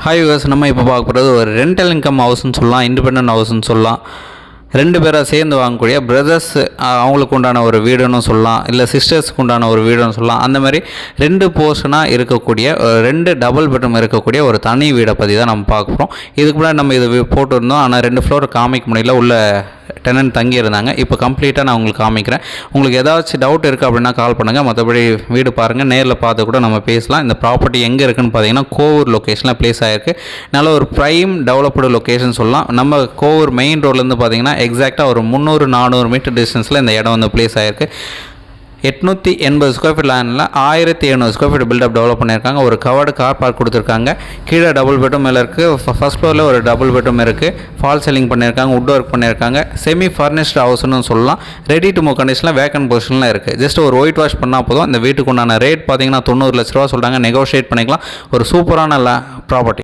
Hi viewers, நம்ம இப்போ பார்க்க போகிறது ஒரு ரெண்டல் இன்கம் ஹவுஸ்ன்னு சொல்லலாம், இண்டிபெண்டன்ட் ஹவுஸ்ன்னு சொல்லலாம். ரெண்டு பேராக சேர்ந்து வாங்கக்கூடிய பிரதர்ஸ் அவங்களுக்கு உண்டான ஒரு வீடுன்னு சொல்லலாம், இல்லை சிஸ்டர்ஸுக்கு உண்டான ஒரு வீடுன்னு சொல்லலாம். அந்த மாதிரி ரெண்டு போர்ஷனாக இருக்கக்கூடிய ரெண்டு டபுள் பெட்ரூம் இருக்கக்கூடிய ஒரு தனி வீடை பற்றி தான் நம்ம பார்க்க போகிறோம். இதுக்கு முன்னாடி நம்ம இது போட்டுருந்தோம், ஆனால் 2 ஃப்ளோர் காமிக்க முடியல, உள்ள டெனன்ட் தங்கியிருந்தாங்க. இப்போ கம்ப்ளீட்டாக நான் உங்களுக்கு காமிக்கிறேன். உங்களுக்கு ஏதாச்சும் டவுட் இருக்குது அப்படின்னா கால் பண்ணுங்கள். மற்றபடி வீடு பாருங்கள், நேரில் பார்த்து கூட நம்ம பேசலாம். இந்த ப்ராப்பர்ட்டி எங்கே இருக்குதுன்னு பார்த்தீங்கன்னா கோவூர் லொக்கேஷனில் ப்ளேஸ் ஆகிருக்கு. நல்ல ஒரு ப்ரைம் டெவலப்டு லொக்கேஷன் சொல்லலாம். நம்ம கோவூர் மெயின் ரோட்லேருந்து பார்த்தீங்கன்னா எக்ஸாக்டாக ஒரு 300-400 மீட்டர் டிஸ்டன்ஸில் இந்த இடம் வந்து ப்ளேஸ் ஆகிருக்கு. 880 ஸ்கொயர் ஃபீட் லேண்டில் 1700 ஸ்கொயர் ஃபீட் பில்டப் டெவலப் பண்ணியிருக்காங்க. ஒரு கவர்டு கார் பார்க் கொடுத்துருக்காங்க. கீழே டபுள் பெட்ரூம் மேலே இருக்குது. ஃபர்ஸ்ட் ஃப்ளோரில் ஒரு டபுள் பெட்ரூம் இருக்குது. ஃபால் சீலிங் பண்ணியிருக்காங்க, வுட் ஒர்க் பண்ணியிருக்காங்க. செமி ஃபர்னிஷ்டு ஹவுஸ்னு சொல்லலாம். ரெடி டு மூவ் கண்டிஷனில் வேக்கன்ட் பொசிஷனில் இருக்குது. ஜஸ்ட் ஒரு ஒயிட் வாஷ் பண்ணால் போதும். இந்த வீட்டுக்கு உண்டான ரேட் பார்த்தீங்கன்னா 90 லட்ச ரூபா சொல்கிறாங்க. நெகோஷியேட் பண்ணிக்கலாம். ஒரு சூப்பரான ப்ராப்பர்ட்டி.